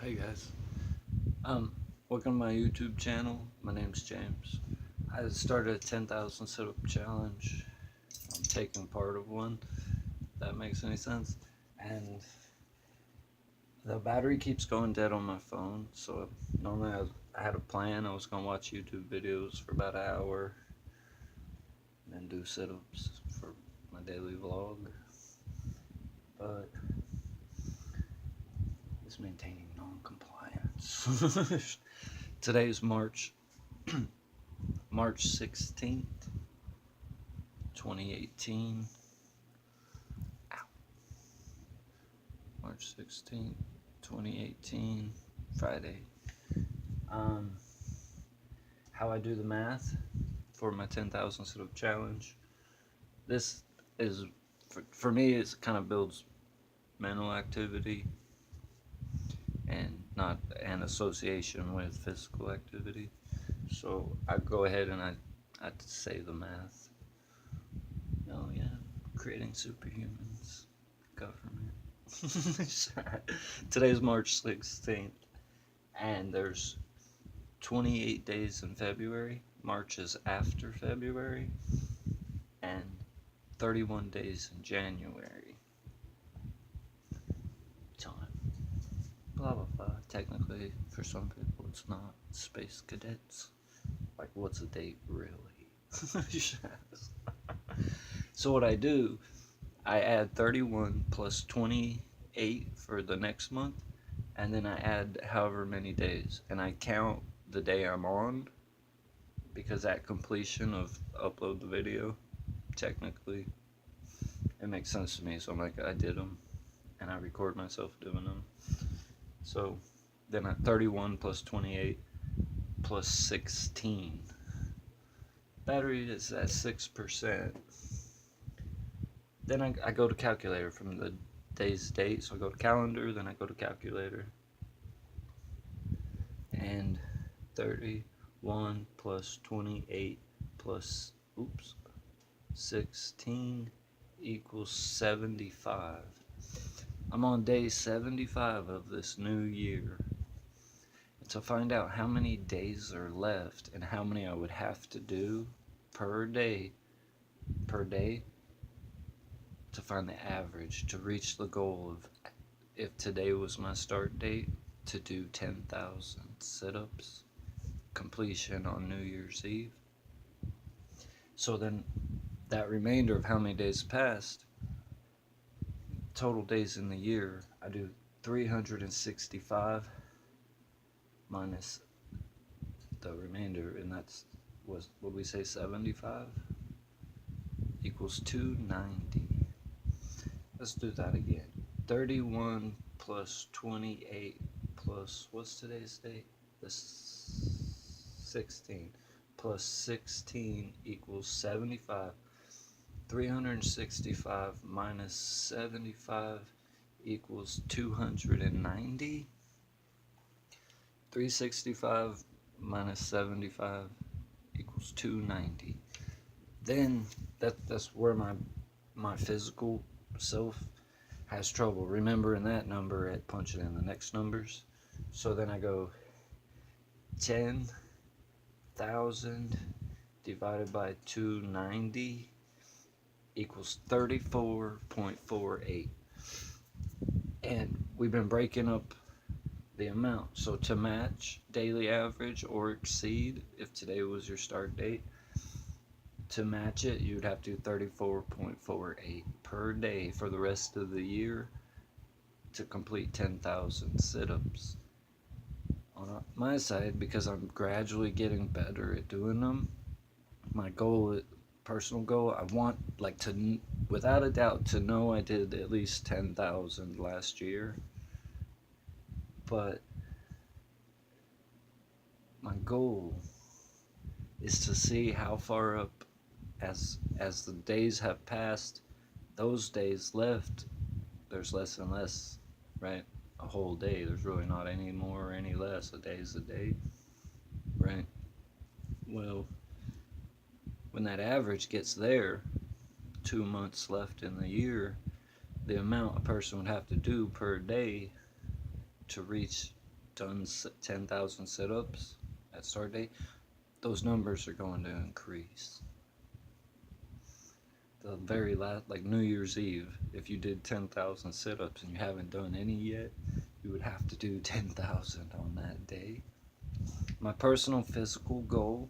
Hey guys, welcome to my YouTube channel. My name's James. I started a 10,000 sit-up challenge. I'm taking part of one, if that makes any sense. And the battery keeps going dead on my phone, so normally I had a plan. I was going to watch YouTube videos for about an hour and then do sit-ups for my daily vlog. But it's maintaining non-compliance. Today is March 16th, 2018. Ow. March 16th, 2018, Friday. How I do the math for my 10,000 sit-up challenge. This is, for me, it kind of builds mental activity and not an association with physical activity. So I go ahead and I say the math. Oh yeah, creating superhumans, government. Today's March 16th, and there's 28 days in February. March is after February, and 31 days in January. Time. Blah blah blah. Technically, for some people, it's not. Space cadets. Like, what's a date really? So what I do, I add 31 plus 28 for the next month, and then I add however many days, and I count the day I'm on, because at completion of upload the video, technically, it makes sense to me. So I'm like, I did them, and I record myself doing them. So then at 31 plus 28 plus 16, battery is at 6%. Then I go to calculator from the day's date. So I go to calendar, then I go to calculator. And 31 plus 28 plus, 16 equals 75. I'm on day 75 of this new year. And to find out how many days are left and how many I would have to do per day, to find the average, to reach the goal of, if today was my start date, to do 10,000 sit-ups, completion on New Year's Eve. So then that remainder of how many days passed, total days in the year, I do 365 minus the remainder, and that's, what we say, 75 equals 290. Let's do that again. 31 plus 28 plus, what's today's date? The 16. Plus 16 equals 75. 365 minus 75 equals 290. 365 minus 75 equals 290. Then that's where my physical self has trouble remembering that number at punching in the next numbers. So then I go 10,000 divided by 290 equals 34.48. And we've been breaking up the amount. So to match daily average or exceed, if today was your start date, to match it, you'd have to do 34.48 per day for the rest of the year to complete 10,000 sit-ups. On my side, because I'm gradually getting better at doing them, my goal, personal goal, I want, like, to, without a doubt, to know I did at least 10,000 last year. But my goal is to see how far up, as the days have passed, those days left, there's less and less, right? A whole day, there's really not any more or any less. A day is a day, right? Well, when that average gets there, 2 months left in the year, the amount a person would have to do per day to reach done 10,000 sit-ups at start date, those numbers are going to increase. The very last, like New Year's Eve, if you did 10,000 sit-ups and you haven't done any yet, you would have to do 10,000 on that day. My personal physical goal,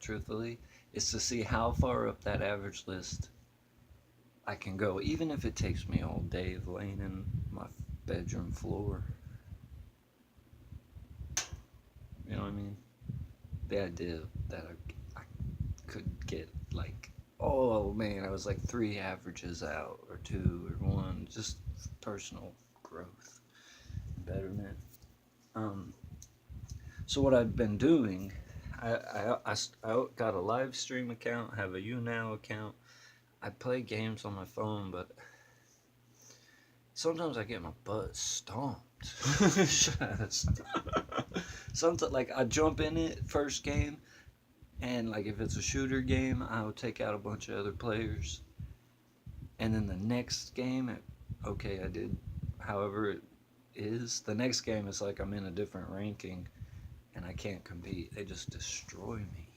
truthfully, is to see how far up that average list I can go, even if it takes me all day of laying in my bedroom floor. You know what I mean? The idea that I could get like, oh man, I was like 3 averages out, or 2 or 1, just personal growth, betterment. So what I've been doing, I got a live stream account, have a YouNow account. I play games on my phone, but sometimes I get my butt stomped. Sometimes, like, I jump in it first game, and like if it's a shooter game, I'll take out a bunch of other players, and then the next game, okay, I did however it is. The next game is like I'm in a different ranking, and I can't compete. They just destroy me.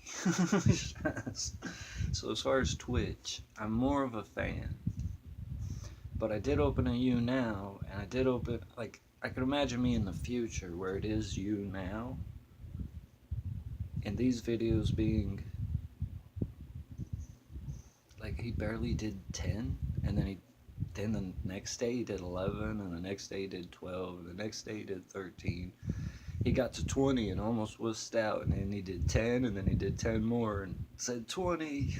So as far as Twitch, I'm more of a fan. But I did open a YouNow, and I did open, like, I could imagine me in the future where it is YouNow, and these videos being, like, he barely did 10, and then the next day he did 11, and the next day he did 12, and the next day he did 13. He got to 20 and almost wussed out, and then he did 10, and then he did 10 more and said 20.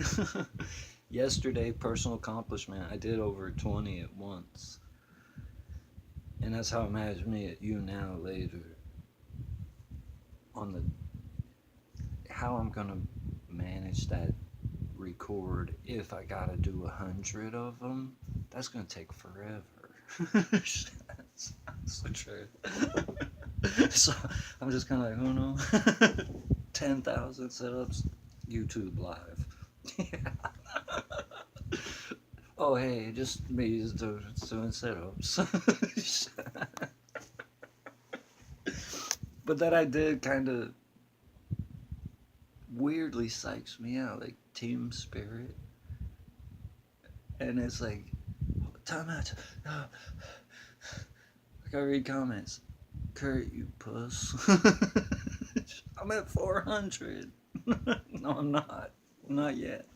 Yesterday, personal accomplishment, I did over 20 at once. And that's how I imagine me at YouNow later. On the how I'm gonna manage that record if I gotta do 100 of them. That's gonna take forever. That's the truth. So I'm just kind of like, oh no, 10,000 sit-ups, YouTube live. Yeah. Oh hey, just me just doing sit-ups. But that I did kind of weirdly psychs me out, like team spirit. And it's like, time out. I gotta read comments. Kurt, you puss. I'm at 400. No, I'm not. Not yet.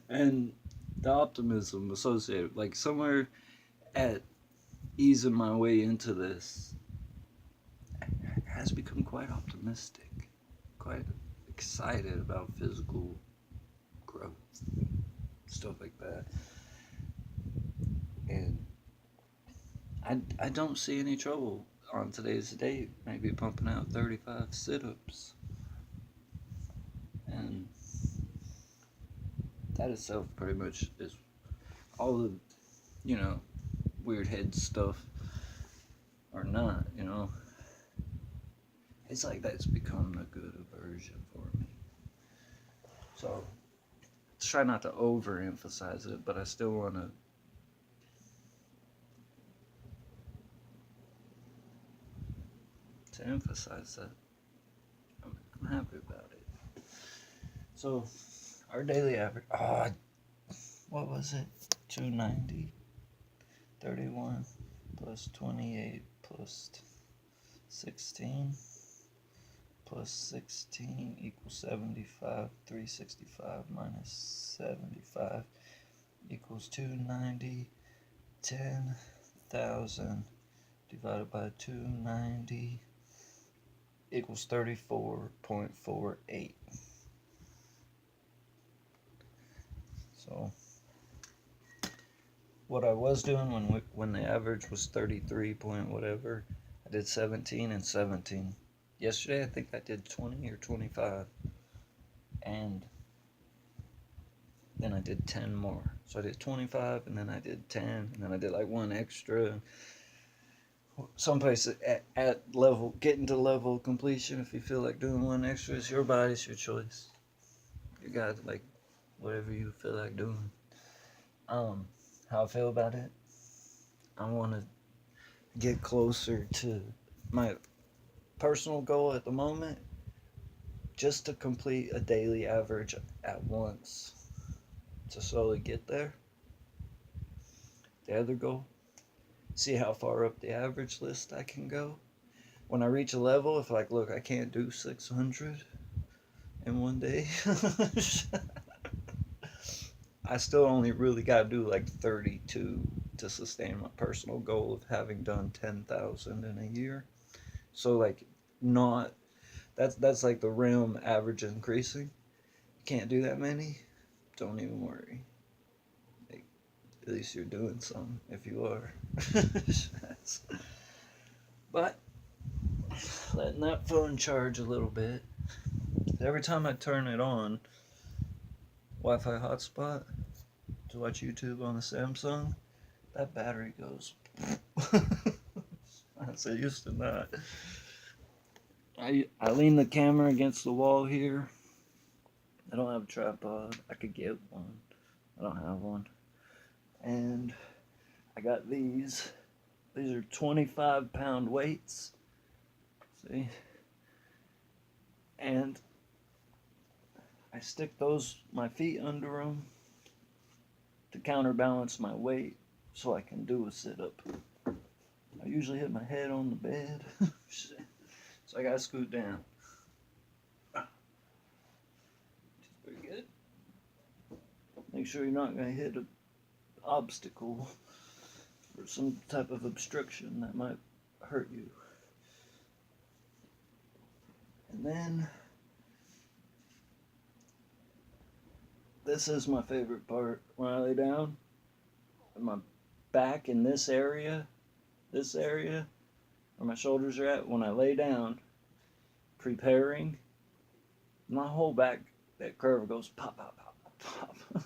And the optimism associated, like somewhere at easing my way into this, has become quite optimistic, quite excited about physical growth, stuff like that. And I don't see any trouble on today's date, maybe pumping out 35 sit-ups. And that itself pretty much is all the, weird head stuff or not, It's like that's become a good aversion for me. So, try not to overemphasize it, but I still want to emphasize that I'm happy about it. So, our daily average, what was it? 290, 31 plus 28 plus 16 plus 16 equals 75. 365 minus 75 equals 290. 10,000 divided by 290 equals 34.48. So what I was doing when the average was 33 point whatever, I did 17 and 17. Yesterday I think I did 20 or 25, and then I did 10 more. So I did 25, and then I did 10, and then I did like one extra. Someplace at level, getting to level completion. If you feel like doing one extra, it's your body, it's your choice. You got like whatever you feel like doing. How I feel about it, I want to get closer to my personal goal at the moment, just to complete a daily average at once to slowly get there. The other goal, see how far up the average list I can go. When I reach a level, if like, look, I can't do 600 in one day, I still only really got to do like 32 to sustain my personal goal of having done 10,000 in a year. So like, not that's like the realm average increasing. You can't do that many. Don't even worry. Like, at least you're doing some if you are. But letting that phone charge a little bit. Every time I turn it on, Wi-Fi hotspot, to watch YouTube on the Samsung, that battery goes. I'm so used to that. I lean the camera against the wall here. I don't have a tripod. I could get one. I don't have one. And I got these. These are 25-pound weights. See? And I stick my feet under them to counterbalance my weight so I can do a sit-up. I usually hit my head on the bed. So I gotta scoot down. Pretty good. Make sure you're not gonna hit an obstacle or some type of obstruction that might hurt you. And then this is my favorite part. When I lay down, my back in this area where my shoulders are at, when I lay down, preparing, my whole back, that curve goes pop, pop, pop, pop, pop.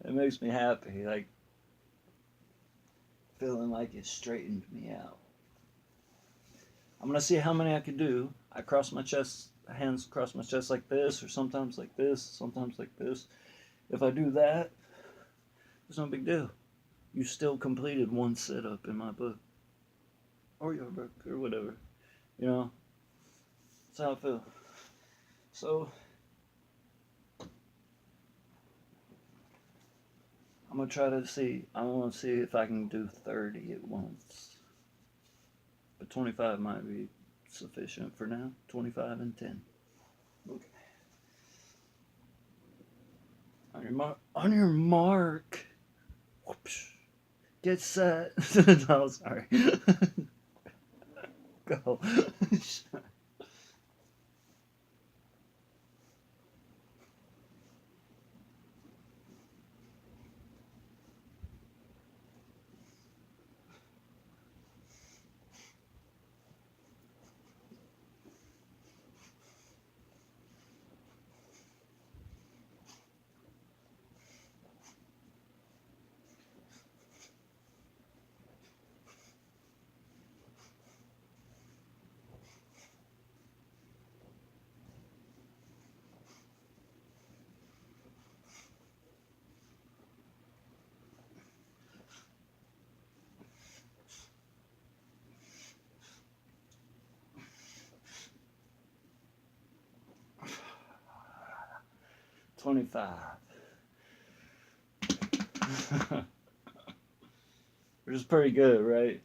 It makes me happy, like feeling like it straightened me out. I'm gonna see how many I can do. I cross my chest, hands across my chest like this, or sometimes like this, sometimes like this. If I do that, it's no big deal. You still completed one sit-up in my book. Or your book, or whatever. You know? That's how I feel. So, I'm gonna try to see, I wanna see if I can do 30 at once. But 25 might be sufficient for now. 25 and 10. Okay. On your mark. Whoops. Get set. No, sorry. Go. 25. Which is pretty good, right?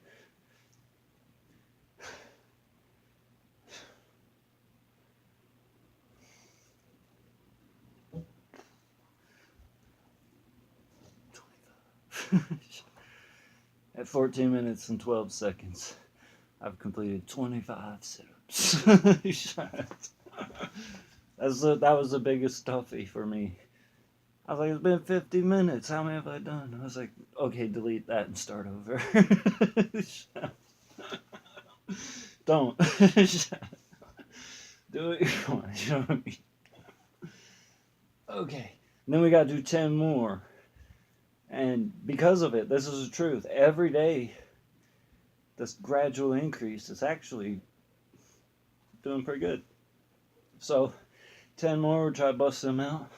At 14 minutes and 12 seconds, I've completed 25 sit-ups. That was the biggest toughie for me. I was like, it's been 50 minutes. How many have I done? I was like, okay, delete that and start over. Don't. Do what you want. You know what I mean? Okay. And then we got to do 10 more. And because of it, this is the truth. Every day, this gradual increase is actually doing pretty good. So, 10 more, we'll try to bust them out.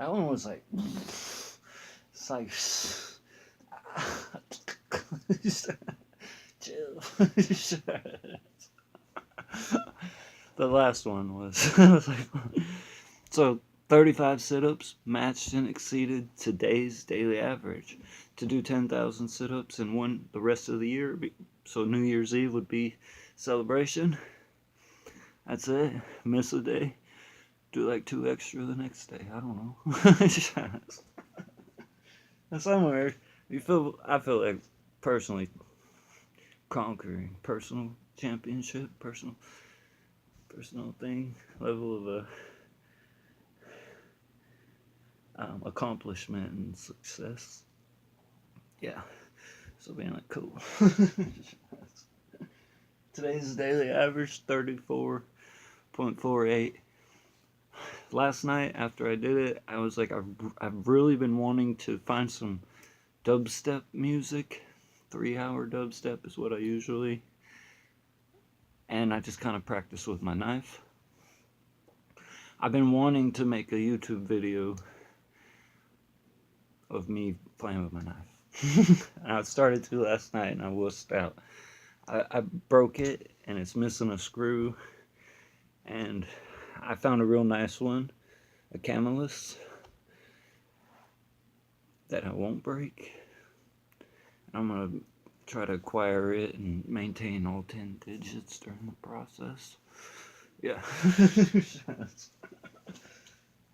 That one was like, it's like, chill. The last one was, was like, so 35 sit-ups matched and exceeded today's daily average. To do 10,000 sit-ups in the rest of the year, so New Year's Eve would be celebration. That's it. Miss a day. Do like 2 extra the next day. I don't know. Somewhere I feel like personally conquering personal championship, personal thing, level of accomplishment and success. Yeah, so being like cool. Today's daily average 34.48. Last night after I did it, I was like, I've really been wanting to find some dubstep music. 3-hour dubstep is what I usually, and I just kind of practice with my knife. I've been wanting to make a YouTube video of me playing with my knife. And I started to last night and I wussed out. I broke it and it's missing a screw, and I found a real nice one, a Camelus, that I won't break. I'm gonna try to acquire it and maintain all 10 digits during the process. Yeah.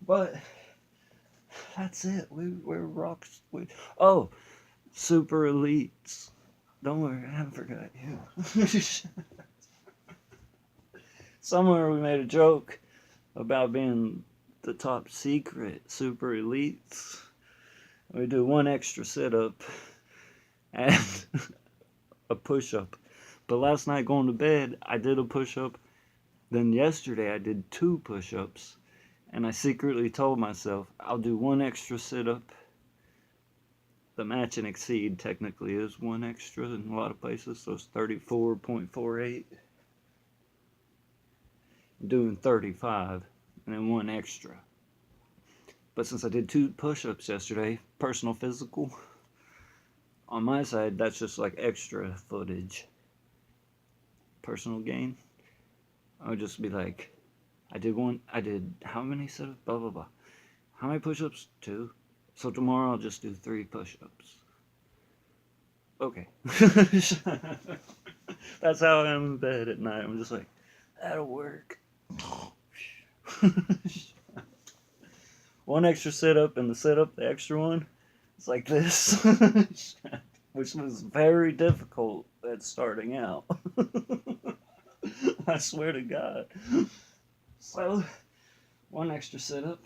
But that's it. We're rocks. Oh, super elites. Don't worry, I haven't forgot you. Somewhere we made a joke about being the top secret super elites. We do 1 extra sit-up and a push-up. But last night going to bed, I did a push-up. Then yesterday I did 2 push-ups. And I secretly told myself, I'll do 1 extra sit-up. The match and exceed technically is 1 extra in a lot of places, so it's 34.48. I'm doing 35 and then 1 extra. But since I did 2 push-ups yesterday, personal physical, on my side, that's just like extra footage. Personal gain. I would just be like, I did how many sit-ups? Blah, blah, blah. How many push-ups? 2. So tomorrow I'll just do 3 push-ups. Okay. That's how I'm in bed at night. I'm just like, that'll work. 1 extra sit-up, and the sit-up, the extra one, it's like this. Which was very difficult at starting out. I swear to God. So, 1 extra sit-up.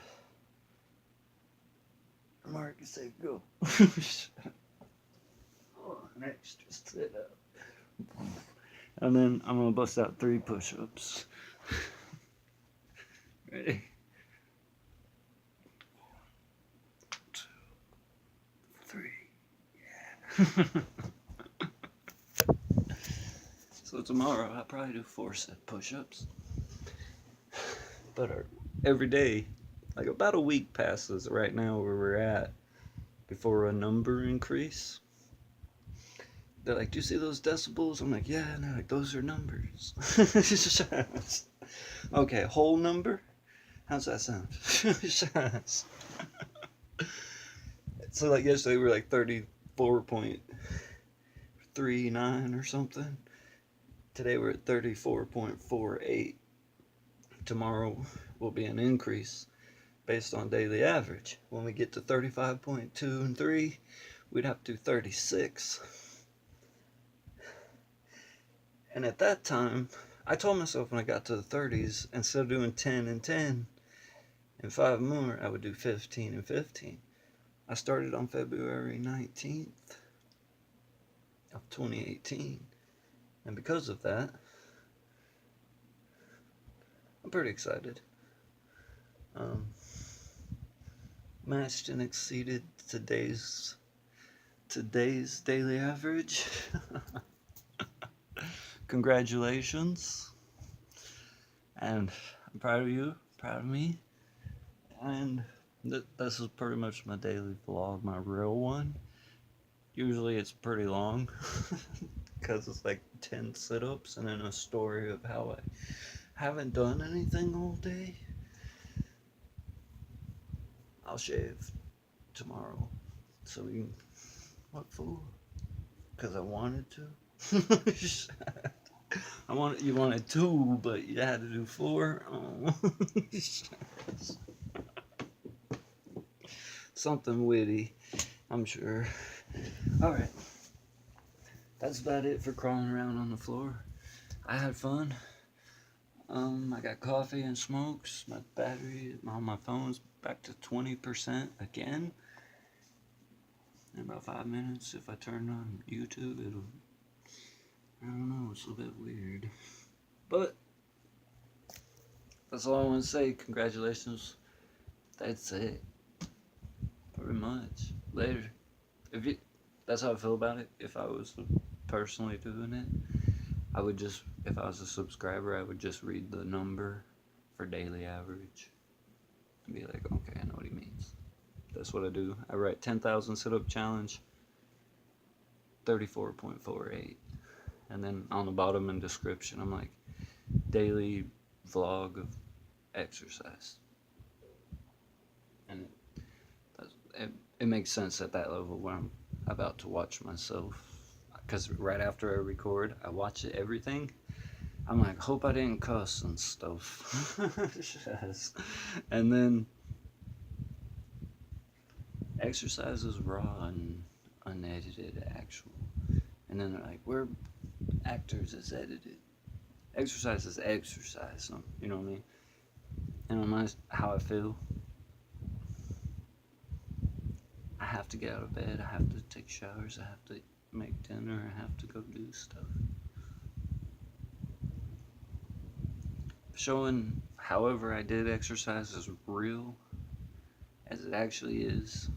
Mark, you say go. 1 extra sit-up. And then I'm going to bust out 3 push-ups. Ready? 1, 2, 3. Yeah. So tomorrow I'll probably do 4 set push-ups. But every day, like about a week passes right now where we're at before a number increase. They're like, do you see those decibels? I'm like, yeah. And they're like, those are numbers. Okay, whole number? How's that sound? So like yesterday we were like 34.39 or something. Today we're at 34.48. Tomorrow will be an increase based on daily average. When we get to 35.2 and 3, we'd have to do 36. And at that time, I told myself when I got to the 30s, instead of doing 10 and 10 and 5 more, I would do 15 and 15. I started on February 19th of 2018. And because of that, I'm pretty excited. Matched and exceeded today's daily average. Congratulations. And I'm proud of you, proud of me. And This is pretty much my daily vlog, my real one. Usually it's pretty long because it's like 10 sit-ups and then a story of how I haven't done anything all day. I'll shave tomorrow. So we can... What for? Because I wanted to. You wanted 2, but you had to do 4. Oh. Something witty, I'm sure. Alright. That's about it for crawling around on the floor. I had fun. I got coffee and smokes. My battery on my phone's back to 20% again. In about 5 minutes, if I turn on YouTube, it'll... I don't know, it's a bit weird. But that's all I want to say. Congratulations. That's it. Pretty much. Later. That's how I feel about it. If I was personally doing it, I would just, if I was a subscriber, I would just read the number for daily average and be like, okay, I know what he means. That's what I do. I write 10,000 sit-up challenge, 34.48. And then on the bottom in description, I'm like, daily vlog of exercise. And it makes sense at that level where I'm about to watch myself. Because right after I record, I watch everything. I'm like, hope I didn't cuss and stuff. And then exercise is raw and unedited, actual. And then they're like, we're actors is edited. Exercise is exercise, so, you know what I mean? And on how I feel, I have to get out of bed, I have to take showers, I have to make dinner, I have to go do stuff. Showing however I did exercise is real as it actually is,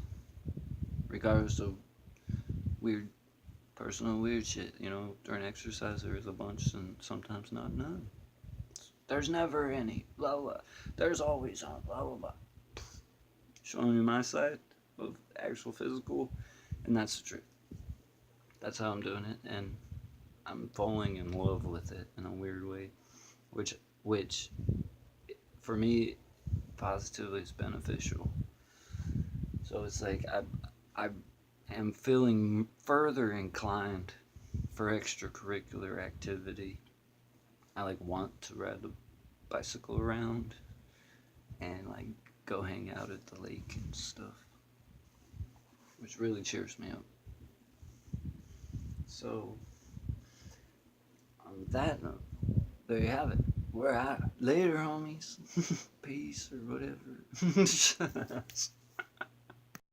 regardless of personal weird shit, you know. During exercise there is a bunch and sometimes not none. There's never any, blah blah. There's always on, blah blah blah. Showing you my side of actual physical, and that's the truth. That's how I'm doing it, and I'm falling in love with it in a weird way, which for me positively is beneficial. So it's like I am feeling further inclined for extracurricular activity. I like want to ride the bicycle around and like go hang out at the lake and stuff, which really cheers me up. So on that note, there you have it. We're out later, homies. Peace or whatever.